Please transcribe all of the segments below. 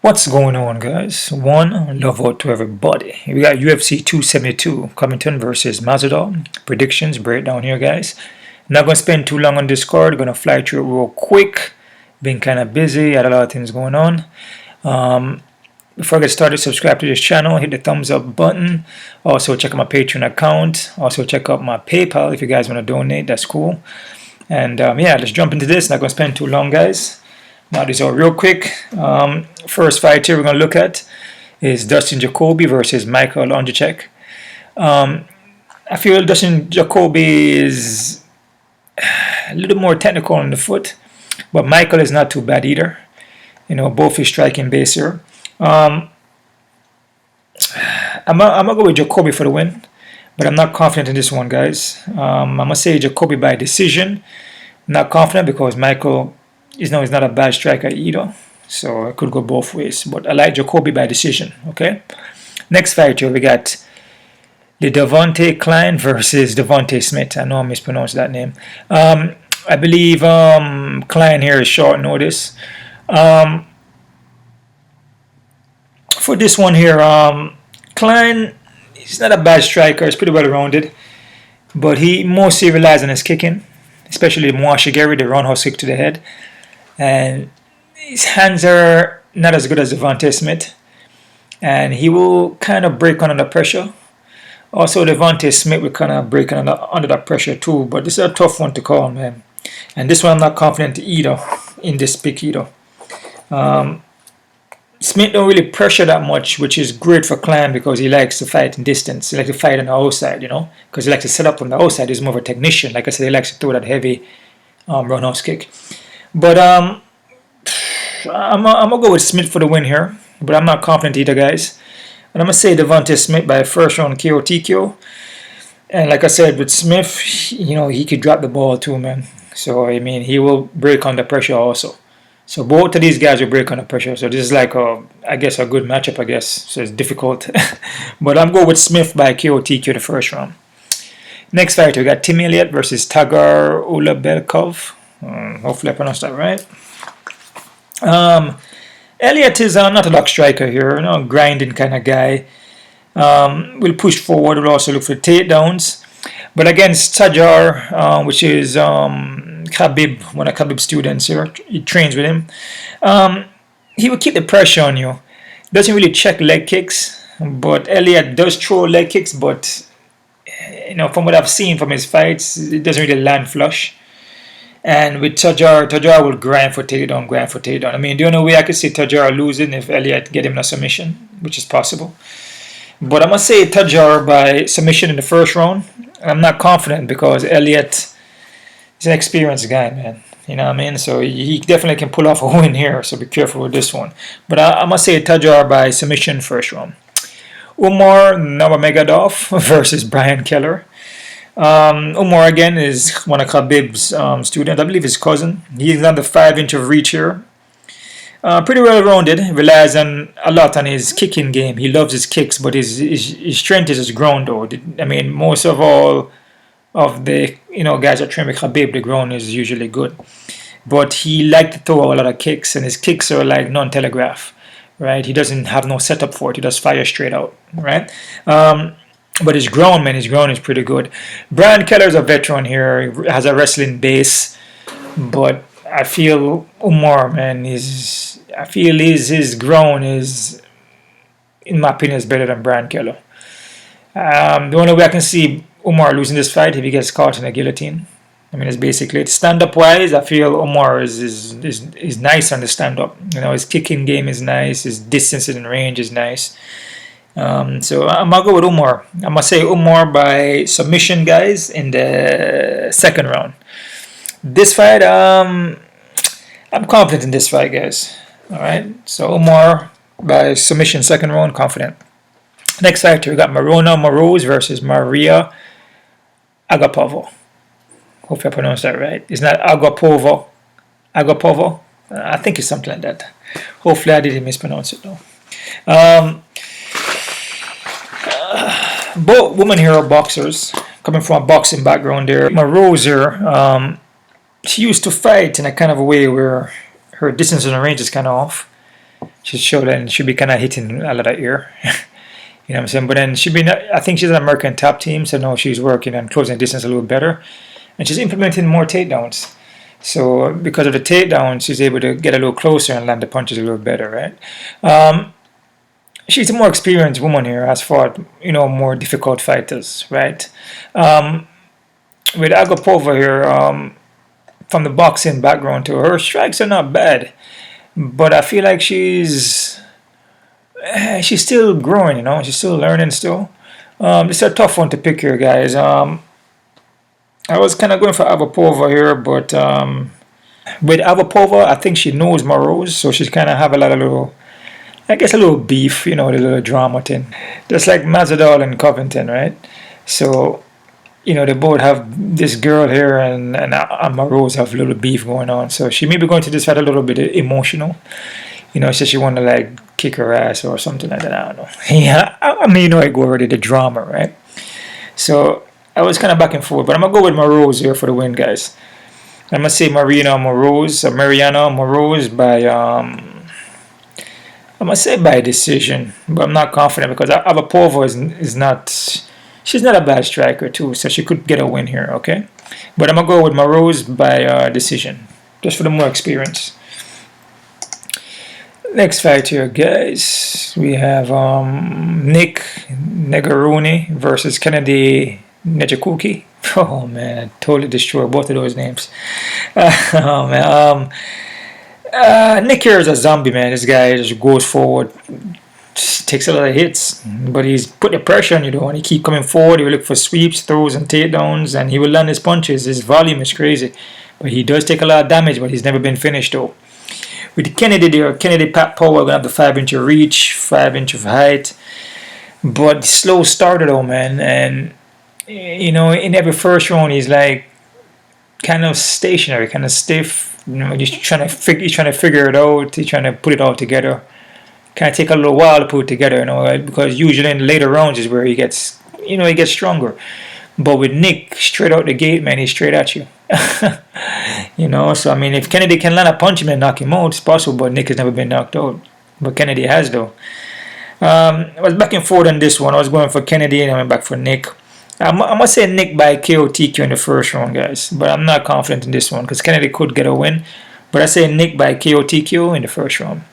What's going on, guys? One love out to everybody. We got UFC 272, Covington versus Masvidal. Predictions breakdown here, guys. Not gonna spend too long on this card. Gonna fly through it real quick. Been kind of busy. Had a lot of things going on. Before I get started, subscribe to this channel. Hit the thumbs up button. Also check out my Patreon account. Also check out my PayPal if you guys want to donate. That's cool. And yeah, let's jump into this. Not gonna spend too long, guys. Now this out real quick. First fight here we're going to look at is Dustin Jacoby versus Michael Nzechukwu. I feel Dustin Jacoby is a little more technical on the foot, but Michael is not too bad either. You know, both is striking base here. I'm gonna go with Jacoby for the win, but I'm not confident in this one, guys. I'm gonna say Jacoby by decision. Not confident because Michael he's not a bad striker either, so it could go both ways. But I like Jacoby by decision. Okay. Next fight here we got the Devontae Klein versus Devontae Smith. I know I mispronounced that name. I believe Klein here is short notice. For this one here, Klein he's not a bad striker. He's pretty well rounded, but he mostly relies on his kicking, especially the Mullarkey, the roundhouse kick to the head. And his hands are not as good as Devontae Smith, and he will kind of break under pressure. Also, Devontae Smith will kind of break under that pressure too. But this is a tough one to call, man. And this one I'm not confident either in this pick either. Smith don't really pressure that much, which is great for Klein because he likes to fight in distance. He likes to fight on the outside, you know, because he likes to set up on the outside. He's more of a technician. Like I said, he likes to throw that heavy roundhouse kick. But I'm gonna go with Smith for the win here, but I'm not confident either, guys. And I'm gonna say Devontae Smith by first round KO TKO. And like I said, with Smith, you know, he could drop the ball too, man. So I mean, he will break under pressure also. So both of these guys will break under pressure. So this is like I guess a good matchup, I guess. So it's difficult, but I'm going with Smith by KO TKO the first round. Next fight, we got Tim Elliott versus Tagir Ulabelkov. Hopefully I pronounced that right. Elliott is not a lock striker here, you know, grinding kind of guy. Will push forward, will also look for takedowns. But against Tagir, which is Khabib, one of Khabib's students here, he trains with him. He will keep the pressure on you. Doesn't really check leg kicks, but Elliott does throw leg kicks, but you know, from what I've seen from his fights, it doesn't really land flush. And with Tagir will grind for takedown. I mean, the only way I could see Tagir losing if Elliott get him in a submission, which is possible. But I'm going to say Tagir by submission in the first round. I'm not confident because Elliott is an experienced guy, man. You know what I mean? So he definitely can pull off a win here, so be careful with this one. But I'm going to say Tagir by submission first round. Umar Nurmagomedov versus Brian Kelleher. Umar again is one of Khabib's students. I believe his cousin. He's on the 5-inch of reach here. Pretty well rounded. Relies a lot on his kicking game. He loves his kicks, but his strength is his ground though. I mean, most of all of the guys that train with Khabib, the ground is usually good. But he likes to throw a lot of kicks, and his kicks are like non-telegraph, right? He doesn't have no setup for it. He just fire straight out, right? But his ground, man, his ground is pretty good. Brian Kelleher is a veteran here. He has a wrestling base. But I feel Umar, man, his ground is, in my opinion, is better than Brian Kelleher. The only way I can see Umar losing this fight if he gets caught in a guillotine. I mean, it's basically it. Stand-up wise, I feel Umar is nice on the stand-up. You know, his kicking game is nice. His distance and range is nice. So I'm gonna go with Umar. I'm gonna say Umar by submission, guys, in the second round. This fight, I'm confident in this fight, guys. All right, so Umar by submission, second round, confident. Next fight, we got Moroz versus Mariya Agapova. Hopefully I pronounced that right. It's not Agapova. I think it's something like that. Hopefully I didn't mispronounce it though. Both women here are boxers, coming from a boxing background there. Moroz here, she used to fight in a kind of a way where her distance and range is kind of off. She's showing she'll be kind of hitting a lot of air. You know what I'm saying? But then I think she's an American top team, so now she's working on closing the distance a little better. And she's implementing more takedowns. So because of the takedowns, she's able to get a little closer and land the punches a little better, right? She's a more experienced woman here, has fought, more difficult fighters, right? With Agapova here, from the boxing background to her strikes are not bad, but I feel like she's still growing, she's still learning still. This is a tough one to pick here, guys. I was kind of going for Agapova here, but with Agapova, I think she knows Moroz, so she's kind of have a lot of a little beef, the little drama thing. Just like Masvidal and Covington, right? So, they both have this girl here and Moroz have a little beef going on. So she may be going to this fight a little bit emotional. So she want to kick her ass or something like that. I don't know. Yeah, I mean, I go already the drama, right? So I was kind of back and forth, but I'm going to go with Moroz here for the win, guys. I'm going to say Maryna Moroz by... I'm going to say by decision, but I'm not confident because Agapova is not... She's not a bad striker too, so she could get a win here, okay? But I'm going to go with Moroz by decision, just for the more experience. Next fight here, guys. We have Negumereanu versus Kennedy Nzechukwu. Oh, man, I totally destroyed both of those names. Oh, man. Nick here is a zombie, man. This guy just goes forward, just takes a lot of hits, but he's put the pressure on you, though, and he keep coming forward. He will look for sweeps, throws, and takedowns, and he will land his punches. His volume is crazy, but he does take a lot of damage, but he's never been finished, though. With Kennedy there, Kennedy Pat Power going to have the 5-inch of reach, 5-inch of height, but slow starter, though, man, and, in every first round, he's kind of stationary, kind of stiff. He's trying to figure it out. He's trying to put it all together. Kind of take a little while to put it together, because usually in the later rounds is where he gets stronger. But with Nick, straight out the gate, man, he's straight at you. So I mean, if Kennedy can land a punch him and knock him out, it's possible. But Nick has never been knocked out. But Kennedy has, though. I was back and forth on this one. I was going for Kennedy and I went back for Nick. I'm going to say Nick by KO TQ in the first round, guys. But I'm not confident in this one because Kennedy could get a win. But I say Nick by KO TQ in the first round.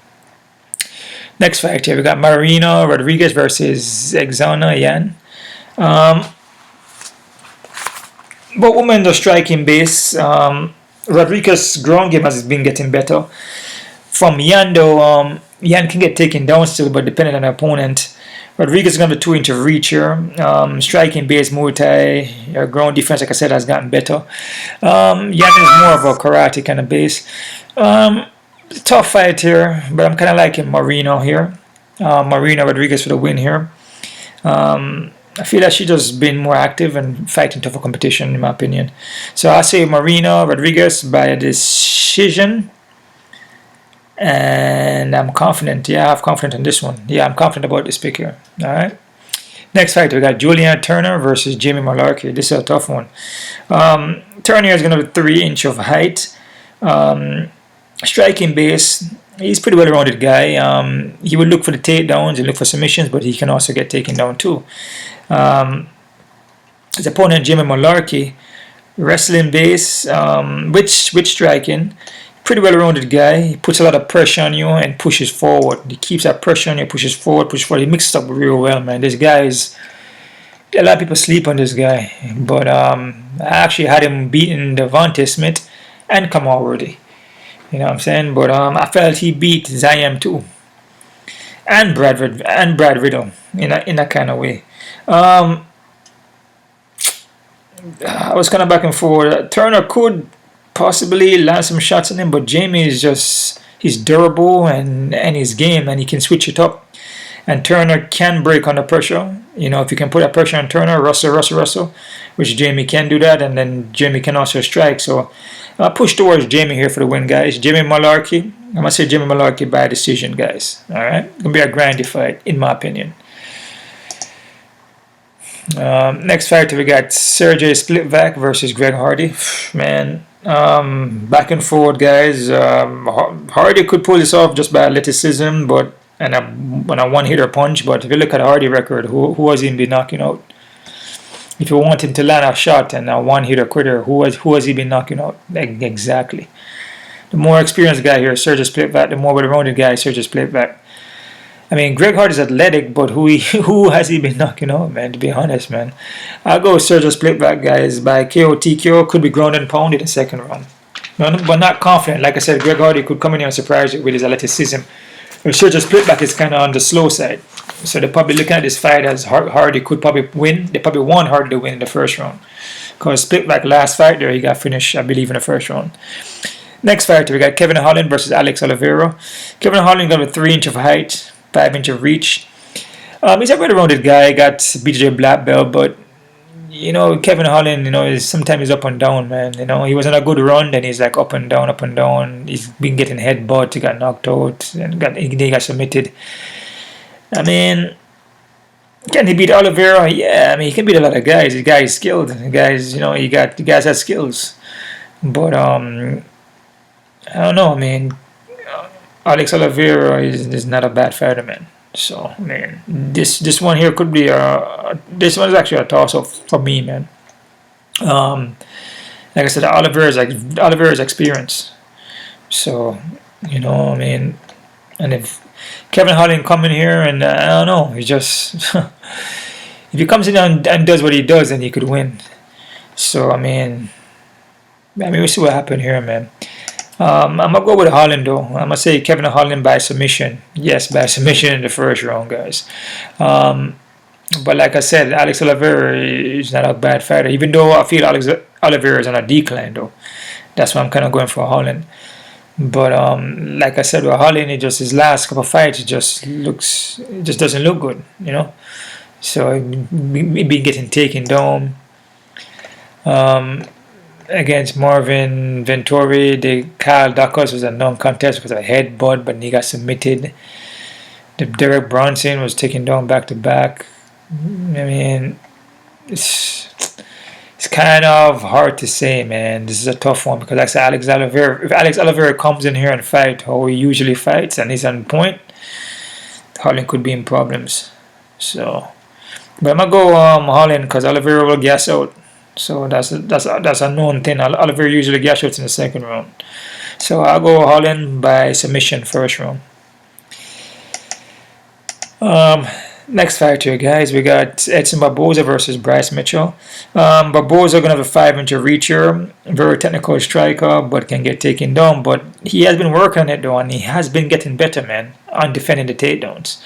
Next fight here, we got Marina Rodriguez versus Xiaonan. But women are striking base. Rodriguez's ground game has been getting better. From Yan, though, Yan can get taken down still, but depending on the opponent. Rodriguez is going to have a 2-inch of reach here. Striking base, Muay Thai, ground defense, like I said, has gotten better. Yan is more of a karate kind of base. Tough fight here, but I'm kind of liking Marina here. Marina Rodriguez for the win here. I feel that she's just been more active and fighting tougher competition, in my opinion. So I say Marina Rodriguez by a decision. And I'm confident. Yeah, I'm confident on this one. Yeah, I'm confident about this pick here. All right. Next fight, we got Julian Turner versus Jamie Mullarkey. This is a tough one. Turner is going to have a 3-inch of height. Striking base. He's a pretty well-rounded guy. He would look for the takedowns and look for submissions, but he can also get taken down too. His opponent, Jamie Mullarkey, wrestling base, with striking. Pretty well-rounded guy. He puts a lot of pressure on you and pushes forward. He keeps that pressure on you, pushes forward. He mixes up real well, man. This guy is... A lot of people sleep on this guy. But I actually had him beating Devontae Smith and Kamal Rudy. You know what I'm saying? But I felt he beat Zayam too. And Brad Riddle in that kind of way. I was kind of back and forth. Turner could possibly land some shots on him, but Jamie is just, he's durable and his game, and he can switch it up. And Turner can break under pressure. If you can put that pressure on Turner, Russell, which Jamie can do that, and then Jamie can also strike. So I'll push towards Jamie here for the win, guys. Jamie Mullarkey. I'm going to say Jamie Mullarkey by decision, guys. All right? It's going to be a grindy fight, in my opinion. Next fight, we got Sergey Spivak versus Greg Hardy. Man, Back and forth, guys. Hardy could pull this off just by athleticism, but and a one-hitter punch. But if you look at Hardy record, who has he been knocking out? If you want him to land a shot and a one-hitter quitter, who has he been knocking out? Exactly. The more experienced guy here, Sergey Spivak. The more well-rounded guy, Sergey Spivak. I mean, Greg Hart is athletic, but who has he been knocking out, man? To be honest, man, I'll go Sergey Spivak, guys, by KO TKO. Could be ground and pound in the second round. No, but not confident. Like I said, Greg Hardy could come in here and surprise you with his athleticism. But Sergey Spivak is kind of on the slow side. So they're probably looking at this fight as Hardy could probably win. They probably want Hardy to win in the first round. Because Spivak last fight there, he got finished, I believe, in the first round. Next fighter, we got Kevin Holland versus Alex Oliveira. Kevin Holland got a 3-inch of height, 5-inch of reach. He's a well-rounded guy, got BJJ black belt, but you know, Kevin Holland, you know, is sometimes he's up and down, man. You know, he was on a good run, then he's like up and down, up and down. He's been getting headbutt, he got knocked out, and he got submitted. I mean, can he beat Oliveira? Yeah, I mean, he can beat a lot of guys. The guy is skilled. The guys, you know, the guys have skills. But I don't know, man. Alex Oliveira is not a bad fighter, man. So, man, this one here could be this one is actually a toss-up for me, man. Like I said, Oliveira's experience. So, you know, I mean, and if Kevin Holland come in here and I don't know, he just if he comes in and does what he does, then he could win. So, I mean, we'll see what happens here, man. I'm going to go with Holland, though. I'm going to say Kevin Holland by submission. Yes, by submission in the first round, guys. But like I said, Alex Oliveira is not a bad fighter. Even though I feel Alex Oliveira is on a decline, though. That's why I'm kind of going for Holland. But like I said, with Holland, his last couple of fights, it just doesn't look good, you know. So he been getting taken down. Against Marvin Vettori, the Kyle Dacos was a non-contest because of a headbutt, but he got submitted. The Derek Bronson was taken down back to back. I mean, it's kind of hard to say, man. This is a tough one because, like I said, if Alex Oliveira comes in here and fight how he usually fights and he's on point, Holland could be in problems. So, but I'm gonna go Holland because Oliveira will gas out. So that's a known thing. Oliveira usually gas out in the second round. So I'll go Holland by submission first round. Next fight here, guys. We got Edson Barboza versus Bryce Mitchell. Barboza gonna have a 5-inch reach here. Very technical striker, but can get taken down. But he has been working on it though, and he has been getting better, man, on defending the takedowns.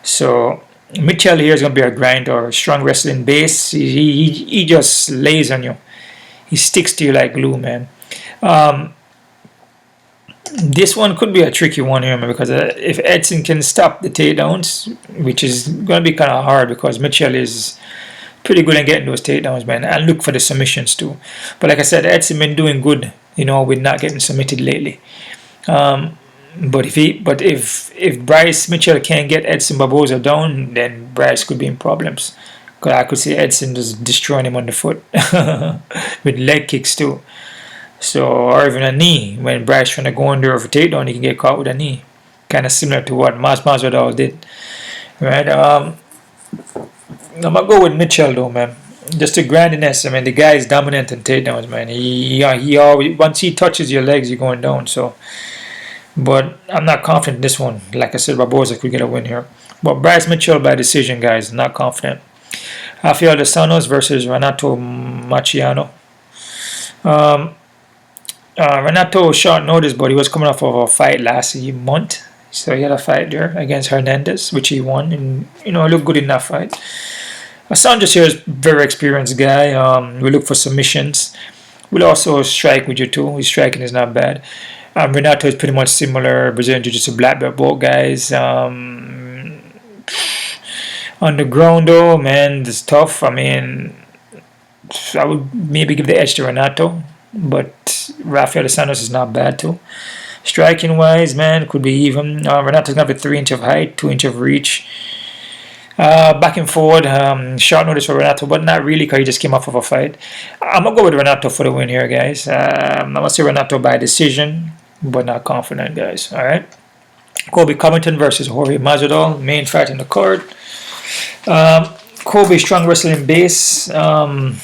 So Mitchell here is going to be a grinder, strong wrestling base. He just lays on you. He sticks to you like glue, man. This one could be a tricky one here, man, because if Edson can stop the takedowns, which is going to be kind of hard because Mitchell is pretty good at getting those takedowns, man, and look for the submissions too. But like I said, Edson been doing good, you know, with not getting submitted lately. But if Bryce Mitchell can't get Edson Barboza down, then Bryce could be in problems. Because I could see Edson just destroying him on the foot with leg kicks too. So, or even a knee. When Bryce trying to go under for takedown, he can get caught with a knee. Kind of similar to what Masvidal did. Right? I'm going to go with Mitchell though, man. Just the grindiness. I mean, the guy is dominant in takedowns, man. He always, once he touches your legs, you're going down. So, but I'm not confident in this one. Like I said, Barboza could get a win here. But Bryce Mitchell by decision, guys. Not confident. Rafael dos Anjos versus Renato Moicano. Renato short notice, but he was coming off of a fight last month. So he had a fight there against Hernandez, which he won. And, you know, looked good in that fight. Anjos here is a very experienced guy. We look for submissions. We'll also strike with you too. His striking is not bad. Renato is pretty much similar. Brazilian Jiu-Jitsu black belt, both guys. On the ground though, man, it's tough. I mean, I would maybe give the edge to Renato, but Rafael dos Anjos is not bad too. Striking wise, man, could be even. Renato's gonna have a 3-inch of height, 2-inch of reach. Back and forward, short notice for Renato, but not really because he just came off of a fight. I'm going to go with Renato for the win here, guys. I'm going to say Renato by decision, but not confident, guys. All right. Colby Covington versus Jorge Masvidal, main fight in the card. Colby strong wrestling base. We'll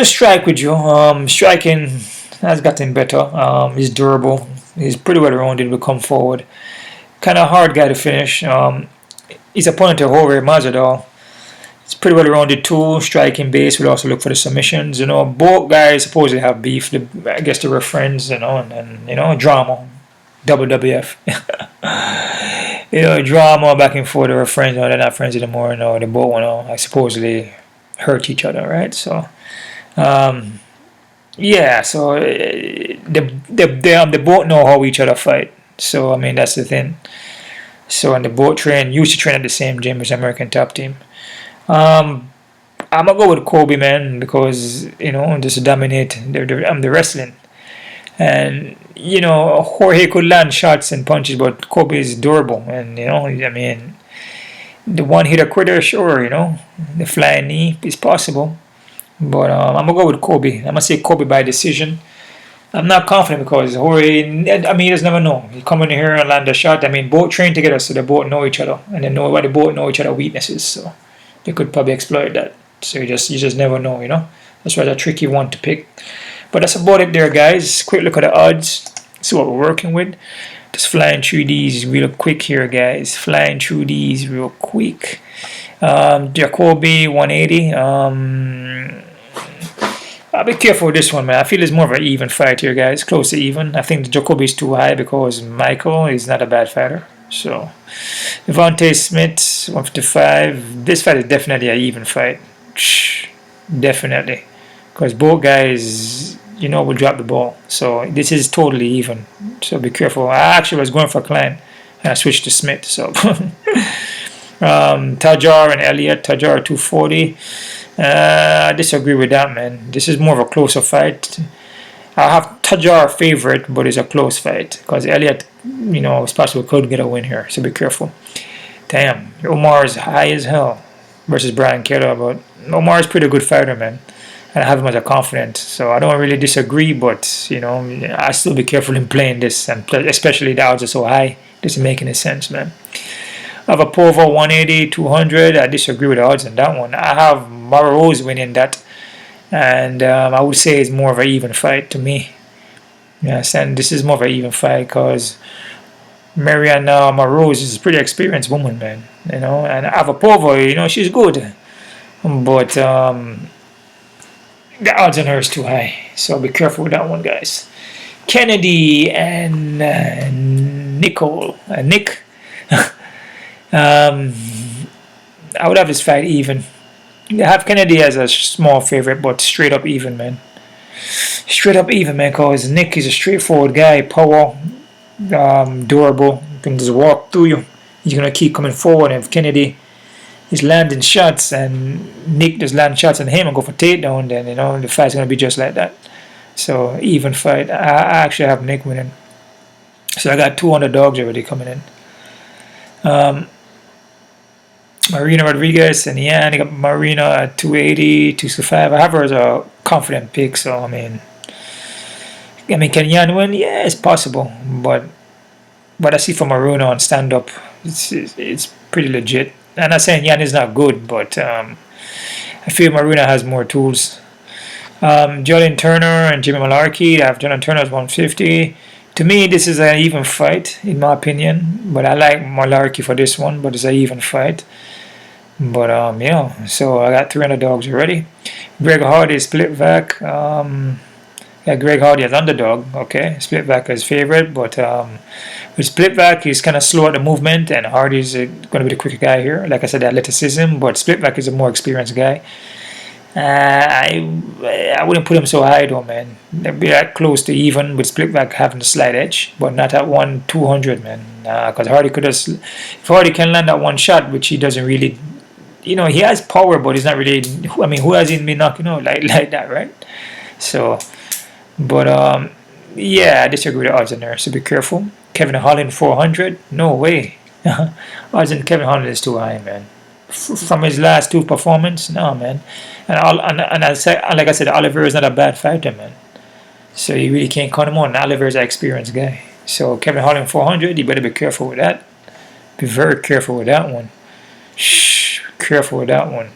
strike with you. Striking has gotten better. He's durable. He's pretty well rounded. Will come forward. Kind of hard guy to finish. His opponent, Jorge Masvidal, it's pretty well rounded too. Striking base. We'll also look for the submissions. You know, both guys supposedly have beef. I guess they were friends. You know, and you know, drama. WWF. You know, drama back and forth. They were friends. No, they're not friends anymore. No, they both want to supposedly hurt each other, right? So, yeah. So they both know how each other fight. So I mean that's the thing. So and they both used to train at the same gym as American Top Team. I'm gonna go with Colby, man, because you know just to dominate the wrestling. And you know Jorge could land shots and punches, but Colby is durable, and you know I mean the one hitter quitter, sure, you know the flying knee is possible, but I'm gonna go with Colby. I'm gonna say Colby by decision. I'm not confident because Jorge, I mean, he doesn't never know. He come in here and land a shot. I mean, both train together, so they both know each other, and they both know each other's weaknesses. So they could probably exploit that. So you just never know, you know. That's why it's a tricky one to pick. But that's about it there, guys. Quick look at the odds. See what we're working with. Just flying through these real quick here, guys. Flying through these real quick. Jacoby 180. I'll be careful with this one, man. I feel it's more of an even fight here, guys. Close to even. I think the Jacoby is too high because Michael is not a bad fighter. So, Devontae Smith, 155. This fight is definitely an even fight. Definitely. Because both guys, you know, will drop the ball. So, this is totally even. So, be careful. I actually was going for Klein and I switched to Smith. So, Tagir and Elliott. Tagir 240. I disagree with that, man. This is more of a closer fight. I have Tagir favorite, but it's a close fight because Elliott, you know, is possible could get a win here. So be careful. Damn, Umar is high as hell versus Brian Kelleher, but Umar is pretty good fighter, man. And I have him as a confident, so I don't really disagree. But you know, I still be careful in playing this, and especially the odds are so high. This doesn't make any sense, man. Agapova 180, 200. I disagree with the odds on that one. I have Moroz winning that, and I would say it's more of an even fight to me. Yes, and this is more of an even fight because Maryna Moroz is a pretty experienced woman, man. You know, and Agapova, you know, she's good, but the odds on her is too high. So be careful with that one, guys. Kennedy and Nick. I would have this fight even. I have Kennedy as a small favorite, but straight up even, man. Straight up even, man, because Nick is a straightforward guy, power, durable, can just walk through you. He's going to keep coming forward. And if Kennedy is landing shots and Nick just land shots on him and go for takedown, then, you know, the fight's going to be just like that. So, even fight. I actually have Nick winning. So, I got 2 underdogs already coming in. Marina Rodriguez and I got Marina at 280, 265. I have her as a confident pick, so I mean, can Yan win? Yeah, it's possible, but I see from Marina on stand up, it's pretty legit. I'm not saying Yan is not good, but I feel Marina has more tools. Jalin Turner and Jimmy Mullarkey. I have Jalin Turner as 150. To me, this is an even fight, in my opinion. But I like Mullarkey for this one, but it's an even fight. But, you know, so I got 3 underdogs already. Greg Hardy, Spivak. Yeah, Greg Hardy as underdog. Okay, Spivak is favorite. But with Spivak, he's kind of slow at the movement. And Hardy's going to be the quicker guy here. Like I said, the athleticism. But Spivak is a more experienced guy. I wouldn't put him so high though, man. They'd be that close to even with Spivak having a slight edge, but not at 200, man. Because Hardy could have, if Hardy can land that one shot, which he doesn't really, you know, he has power, but he's not really. I mean, who has he been knocking out like that, right? So, but yeah, I disagree with the odds in there. So be careful. Kevin Holland 400, no way. Odds in Kevin Holland is too high, man. From his last two performances, no, man. And like I said, Oliveira is not a bad fighter, man. So you really can't count him on. Oliveira is an experienced guy. So Kevin Holland 400, you better be careful with that. Be very careful with that one. Shh, careful with that one.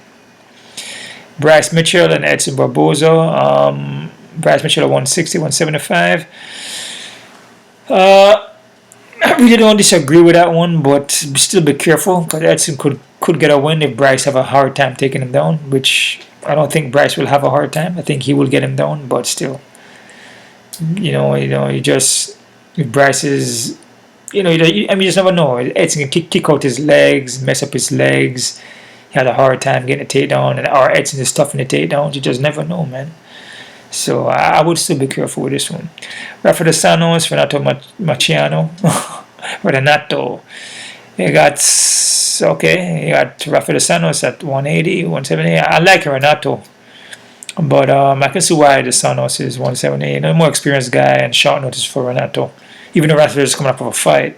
Bryce Mitchell and Edson Barboza. Bryce Mitchell at 160, 175. I really don't disagree with that one, but still be careful because Edson could get a win if Bryce have a hard time taking him down, which I don't think Bryce will have a hard time. I think he will get him down, but still, you just if Bryce is, you just never know. Edson can kick out his legs, mess up his legs. He had a hard time getting a takedown, or Edson is tough in the takedowns. You just never know, man. So I would still be careful with this one. Rafael Renato Moicano, Renato. You got Rafael at 180, 170. I like Renato, but I can see why the Sanos is 170. More experienced guy and short notice for Renato, even though Rafael is coming up with a fight.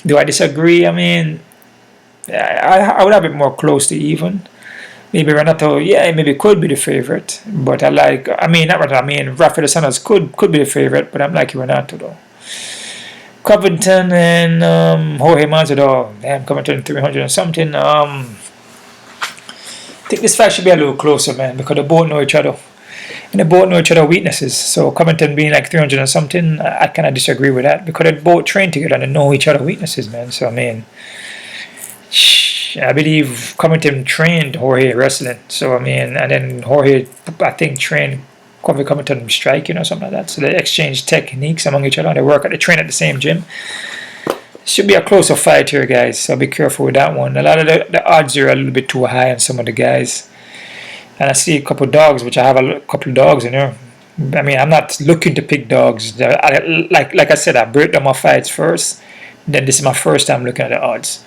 Do I disagree? I mean, I would have it more close to even. Maybe Renato, maybe could be the favorite, but Rafael could be the favorite, but I'm liking Renato though. Covington and Jorge Masvidal, damn, Covington 300 and something. I think this fight should be a little closer, man, because they both know each other, and they both know each other's weaknesses. So Covington being like 300 and something, I kind of disagree with that because they both train together and they know each other's weaknesses, man. So I mean, I believe Covington trained Jorge wrestling. So, I mean, and then Jorge, I think, trained Covington striking or something like that. So they exchange techniques among each other. They train at the same gym. Should be a closer fight here, guys. So be careful with that one. A lot of the odds are a little bit too high on some of the guys. And I see a couple of dogs, which I have a couple of dogs in here. I mean, I'm not looking to pick dogs. Like I said, I break down my fights first. Then this is my first time looking at the odds.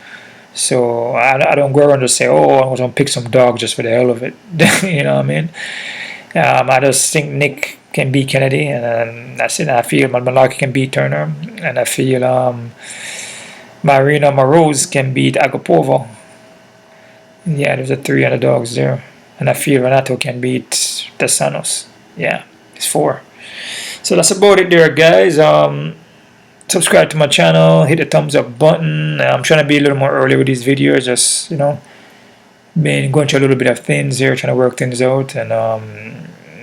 So I don't go around and say, I'm going to pick some dog just for the hell of it. You know what I mean? I just think Nick can beat Kennedy, and that's it. I feel Mullarkey can beat Turner, and I feel Marina Moroz can beat Agapova. Yeah, there's a 3 underdogs there. And I feel Renato can beat Tesanos. Yeah, it's 4. So that's about it there, guys. Subscribe to my channel, hit the thumbs up button. I'm trying to be a little more early with these videos, just been going through a little bit of things here, trying to work things out, and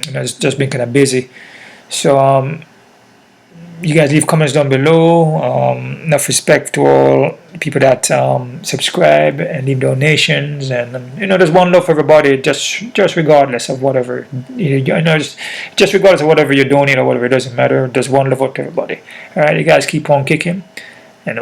it's just been kind of busy. So you guys leave comments down below. Enough respect to all people that subscribe and leave donations, and there's one love for everybody, just regardless of whatever just regardless of whatever you donate or whatever, it doesn't matter. There's one love up to everybody. All right, you guys keep on kicking, and